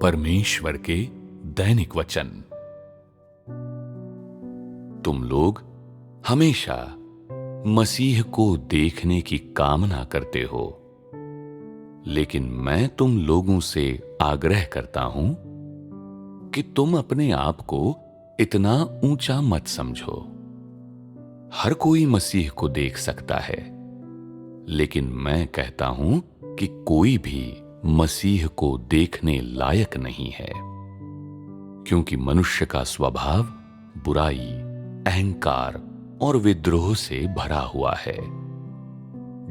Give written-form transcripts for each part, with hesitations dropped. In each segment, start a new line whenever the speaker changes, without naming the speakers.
परमेश्वर के दैनिक वचन। तुम लोग हमेशा मसीह को देखने की कामना करते हो, लेकिन मैं तुम लोगों से आग्रह करता हूं कि तुम अपने आप को इतना ऊंचा मत समझो। हर कोई मसीह को देख सकता है, लेकिन मैं कहता हूं कि कोई भी मसीह को देखने लायक नहीं है, क्योंकि मनुष्य का स्वभाव बुराई, अहंकार और विद्रोह से भरा हुआ है।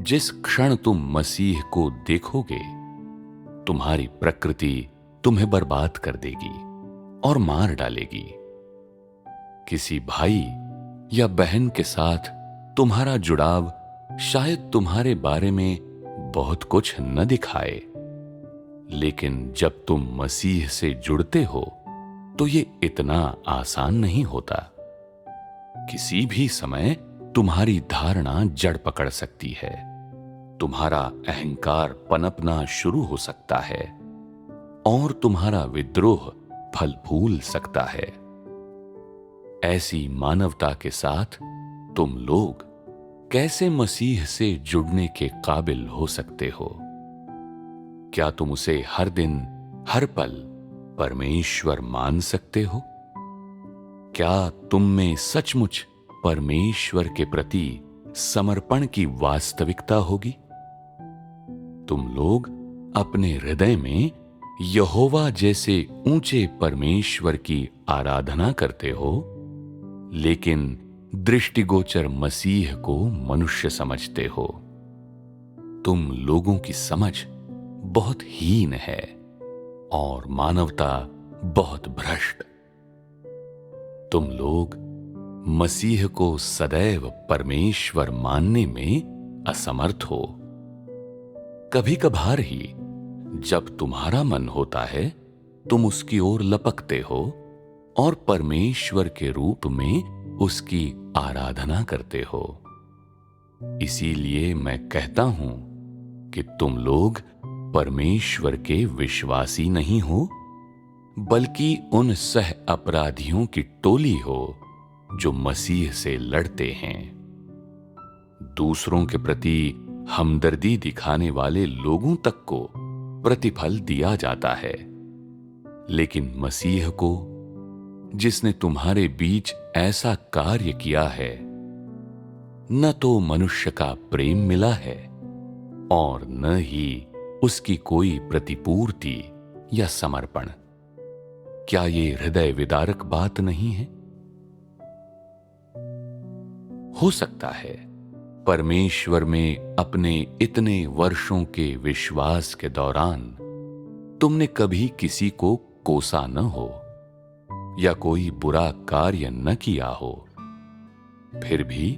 जिस क्षण तुम मसीह को देखोगे, तुम्हारी प्रकृति तुम्हें बर्बाद कर देगी और मार डालेगी। किसी भाई या बहन के साथ तुम्हारा जुड़ाव शायद तुम्हारे बारे में बहुत कुछ न दिखाए, लेकिन जब तुम मसीह से जुड़ते हो तो ये इतना आसान नहीं होता। किसी भी समय तुम्हारी धारणा जड़ पकड़ सकती है, तुम्हारा अहंकार पनपना शुरू हो सकता है और तुम्हारा विद्रोह फल फूल सकता है। ऐसी मानवता के साथ तुम लोग कैसे मसीह से जुड़ने के काबिल हो सकते हो? क्या तुम उसे हर दिन हर पल परमेश्वर मान सकते हो? क्या तुम में सचमुच परमेश्वर के प्रति समर्पण की वास्तविकता होगी? तुम लोग अपने हृदय में यहोवा जैसे ऊंचे परमेश्वर की आराधना करते हो, लेकिन दृष्टिगोचर मसीह को मनुष्य समझते हो। तुम लोगों की समझ बहुत हीन है और मानवता बहुत भ्रष्ट। तुम लोग मसीह को सदैव परमेश्वर मानने में असमर्थ हो। कभी कभार ही जब तुम्हारा मन होता है, तुम उसकी ओर लपकते हो और परमेश्वर के रूप में उसकी आराधना करते हो। इसीलिए मैं कहता हूं कि तुम लोग परमेश्वर के विश्वासी नहीं हो, बल्कि उन सह अपराधियों की टोली हो जो मसीह से लड़ते हैं। दूसरों के प्रति हमदर्दी दिखाने वाले लोगों तक को प्रतिफल दिया जाता है, लेकिन मसीह को, जिसने तुम्हारे बीच ऐसा कार्य किया है, न तो मनुष्य का प्रेम मिला है और न ही उसकी कोई प्रतिपूर्ति या समर्पण। क्या ये हृदय विदारक बात नहीं है? हो सकता है परमेश्वर में अपने इतने वर्षों के विश्वास के दौरान तुमने कभी किसी को कोसा न हो या कोई बुरा कार्य न किया हो। फिर भी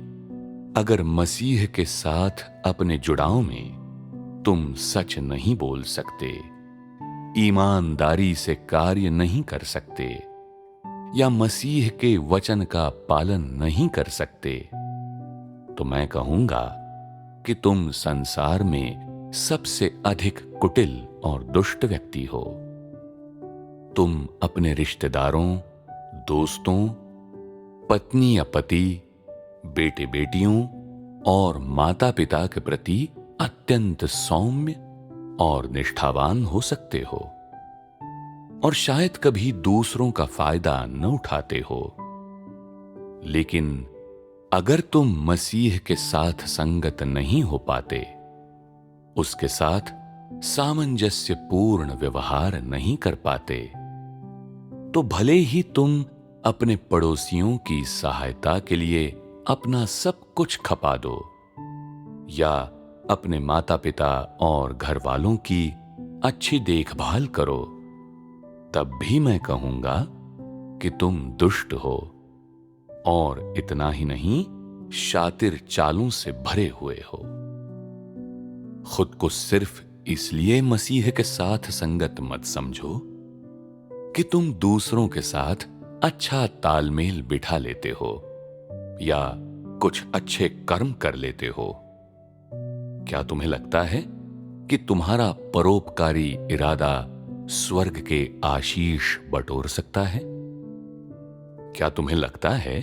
अगर मसीह के साथ अपने जुड़ाव में तुम सच नहीं बोल सकते, ईमानदारी से कार्य नहीं कर सकते या मसीह के वचन का पालन नहीं कर सकते, तो मैं कहूंगा कि तुम संसार में सबसे अधिक कुटिल और दुष्ट व्यक्ति हो। तुम अपने रिश्तेदारों, दोस्तों, पत्नी या पति, बेटे बेटियों और माता पिता के प्रति अत्यंत सौम्य और निष्ठावान हो सकते हो और शायद कभी दूसरों का फायदा न उठाते हो, लेकिन अगर तुम मसीह के साथ संगत नहीं हो पाते, उसके साथ सामंजस्यपूर्ण व्यवहार नहीं कर पाते, तो भले ही तुम अपने पड़ोसियों की सहायता के लिए अपना सब कुछ खपा दो या अपने माता पिता और घर वालों की अच्छी देखभाल करो, तब भी मैं कहूंगा कि तुम दुष्ट हो और इतना ही नहीं, शातिर चालों से भरे हुए हो। खुद को सिर्फ इसलिए मसीह के साथ संगत मत समझो कि तुम दूसरों के साथ अच्छा तालमेल बिठा लेते हो या कुछ अच्छे कर्म कर लेते हो। क्या तुम्हें लगता है कि तुम्हारा परोपकारी इरादा स्वर्ग के आशीष बटोर सकता है? क्या तुम्हें लगता है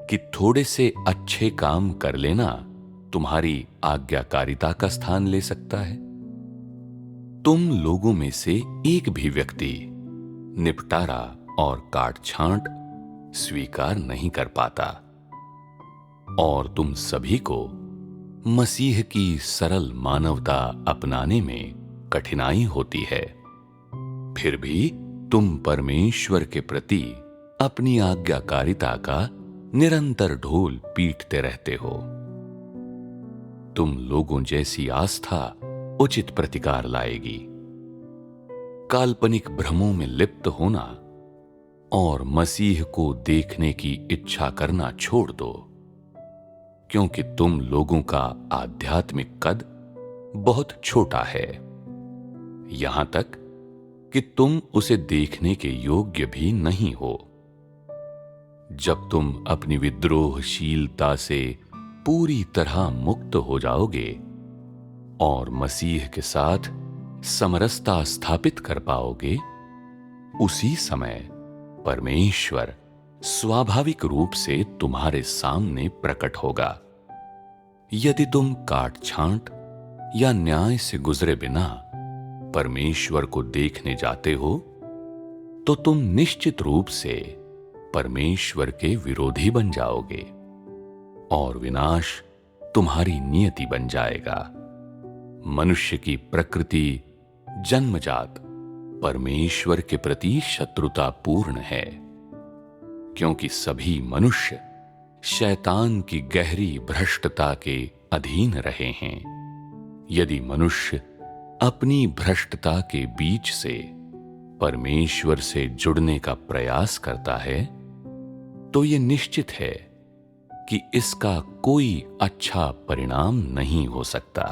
कि थोड़े से अच्छे काम कर लेना तुम्हारी आज्ञाकारिता का स्थान ले सकता है? तुम लोगों में से एक भी व्यक्ति निपटारा और काट छांट स्वीकार नहीं कर पाता, और तुम सभी को मसीह की सरल मानवता अपनाने में कठिनाई होती है। फिर भी तुम परमेश्वर के प्रति अपनी आज्ञाकारिता का निरंतर ढोल पीटते रहते हो। तुम लोगों जैसी आस्था उचित प्रतिकार लाएगी। काल्पनिक भ्रमों में लिप्त होना और मसीह को देखने की इच्छा करना छोड़ दो, क्योंकि तुम लोगों का आध्यात्मिक कद बहुत छोटा है, यहां तक कि तुम उसे देखने के योग्य भी नहीं हो। जब तुम अपनी विद्रोहशीलता से पूरी तरह मुक्त हो जाओगे और मसीह के साथ समरसता स्थापित कर पाओगे, उसी समय परमेश्वर स्वाभाविक रूप से तुम्हारे सामने प्रकट होगा। यदि तुम काट छांट या न्याय से गुजरे बिना परमेश्वर को देखने जाते हो, तो तुम निश्चित रूप से परमेश्वर के विरोधी बन जाओगे और विनाश तुम्हारी नियति बन जाएगा। मनुष्य की प्रकृति जन्मजात परमेश्वर के प्रति शत्रुतापूर्ण है, क्योंकि सभी मनुष्य शैतान की गहरी भ्रष्टता के अधीन रहे हैं। यदि मनुष्य अपनी भ्रष्टता के बीच से परमेश्वर से जुड़ने का प्रयास करता है, तो यह निश्चित है कि इसका कोई अच्छा परिणाम नहीं हो सकता।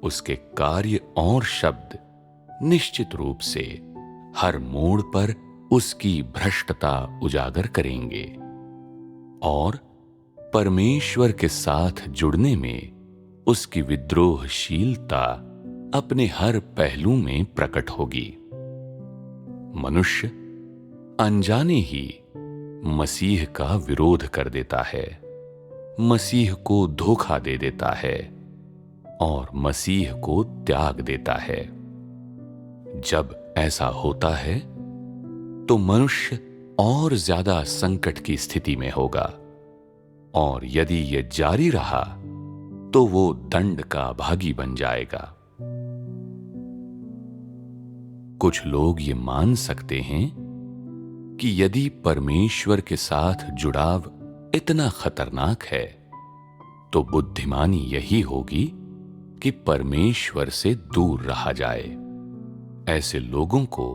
उसके कार्य और शब्द निश्चित रूप से हर मोड़ पर उसकी भ्रष्टता उजागर करेंगे और परमेश्वर के साथ जुड़ने में उसकी विद्रोहशीलता अपने हर पहलू में प्रकट होगी। मनुष्य अनजाने ही मसीह का विरोध कर देता है, मसीह को धोखा दे देता है और मसीह को त्याग देता है। जब ऐसा होता है तो मनुष्य और ज्यादा संकट की स्थिति में होगा, और यदि यह जारी रहा तो वो दंड का भागी बन जाएगा। कुछ लोग ये मान सकते हैं कि यदि परमेश्वर के साथ जुड़ाव इतना खतरनाक है, तो बुद्धिमानी यही होगी कि परमेश्वर से दूर रहा जाए। ऐसे लोगों को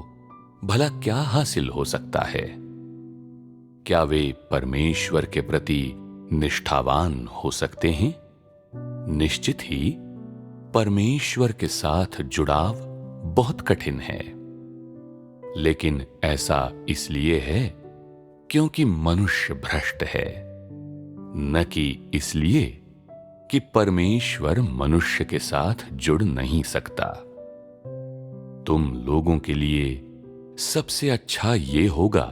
भला क्या हासिल हो सकता है? क्या वे परमेश्वर के प्रति निष्ठावान हो सकते हैं? निश्चित ही परमेश्वर के साथ जुड़ाव बहुत कठिन है, लेकिन ऐसा इसलिए है क्योंकि मनुष्य भ्रष्ट है, न कि इसलिए कि परमेश्वर मनुष्य के साथ जुड़ नहीं सकता। तुम लोगों के लिए सबसे अच्छा ये होगा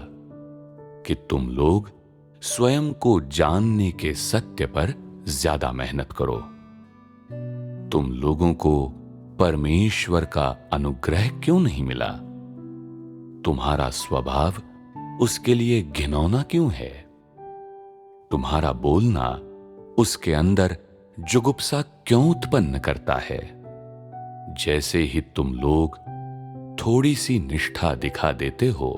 कि तुम लोग स्वयं को जानने के सत्य पर ज्यादा मेहनत करो। तुम लोगों को परमेश्वर का अनुग्रह क्यों नहीं मिला? तुम्हारा स्वभाव उसके लिए घिनौना क्यों है? तुम्हारा बोलना उसके अंदर जुगुप्सा क्यों उत्पन्न करता है? जैसे ही तुम लोग थोड़ी सी निष्ठा दिखा देते हो,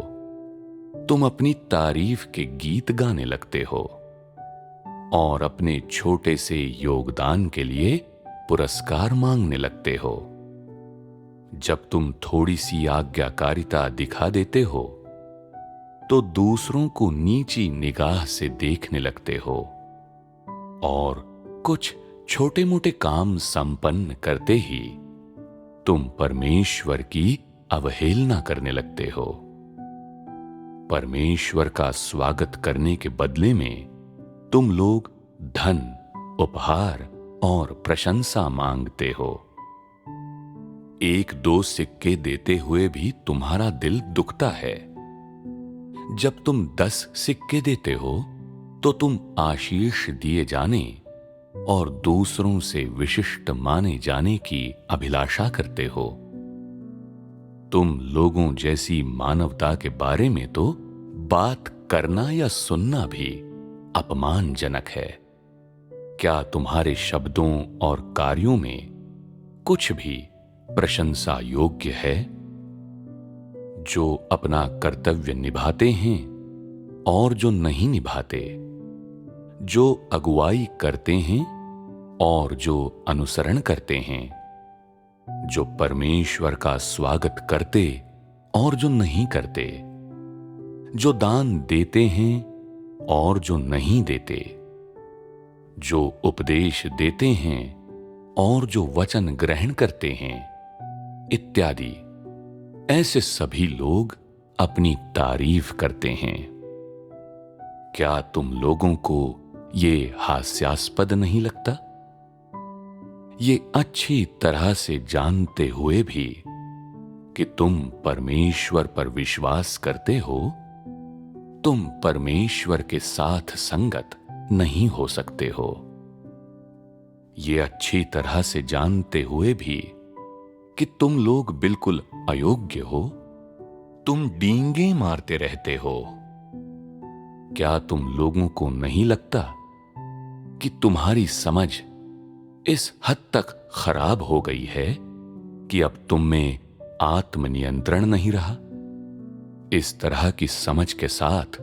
तुम अपनी तारीफ के गीत गाने लगते हो और अपने छोटे से योगदान के लिए पुरस्कार मांगने लगते हो। जब तुम थोड़ी सी आज्ञाकारिता दिखा देते हो, तो दूसरों को नीची निगाह से देखने लगते हो और कुछ छोटे मोटे काम संपन्न करते ही तुम परमेश्वर की अवहेलना करने लगते हो। परमेश्वर का स्वागत करने के बदले में तुम लोग धन, उपहार और प्रशंसा मांगते हो। एक दो सिक्के देते हुए भी तुम्हारा दिल दुखता है। जब तुम 10 सिक्के देते हो तो तुम आशीष दिए जाने और दूसरों से विशिष्ट माने जाने की अभिलाषा करते हो। तुम लोगों जैसी मानवता के बारे में तो बात करना या सुनना भी अपमानजनक है। क्या तुम्हारे शब्दों और कार्यों में कुछ भी प्रशंसा योग्य है? जो अपना कर्तव्य निभाते हैं और जो नहीं निभाते, जो अगुवाई करते हैं और जो अनुसरण करते हैं, जो परमेश्वर का स्वागत करते और जो नहीं करते, जो दान देते हैं और जो नहीं देते, जो उपदेश देते हैं और जो वचन ग्रहण करते हैं, इत्यादि, ऐसे सभी लोग अपनी तारीफ करते हैं। क्या तुम लोगों को ये हास्यास्पद नहीं लगता? ये अच्छी तरह से जानते हुए भी कि तुम परमेश्वर पर विश्वास करते हो, तुम परमेश्वर के साथ संगत नहीं हो सकते हो। ये अच्छी तरह से जानते हुए भी कि तुम लोग बिल्कुल अयोग्य हो, तुम डींगे मारते रहते हो। क्या तुम लोगों को नहीं लगता कि तुम्हारी समझ इस हद तक खराब हो गई है कि अब तुम में आत्मनियंत्रण नहीं रहा? इस तरह की समझ के साथ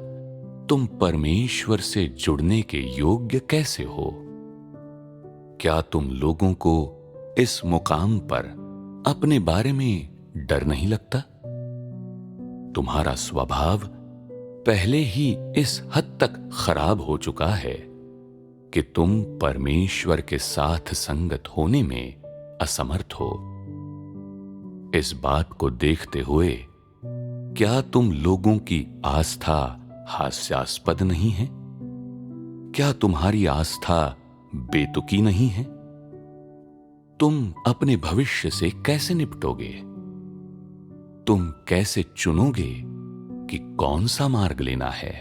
तुम परमेश्वर से जुड़ने के योग्य कैसे हो? क्या तुम लोगों को इस मुकाम पर अपने बारे में डर नहीं लगता? तुम्हारा स्वभाव पहले ही इस हद तक खराब हो चुका है कि तुम परमेश्वर के साथ संगत होने में असमर्थ हो। इस बात को देखते हुए क्या तुम लोगों की आस्था हास्यास्पद नहीं है? क्या तुम्हारी आस्था बेतुकी नहीं है? तुम अपने भविष्य से कैसे निपटोगे? तुम कैसे चुनोगे कि कौन सा मार्ग लेना है?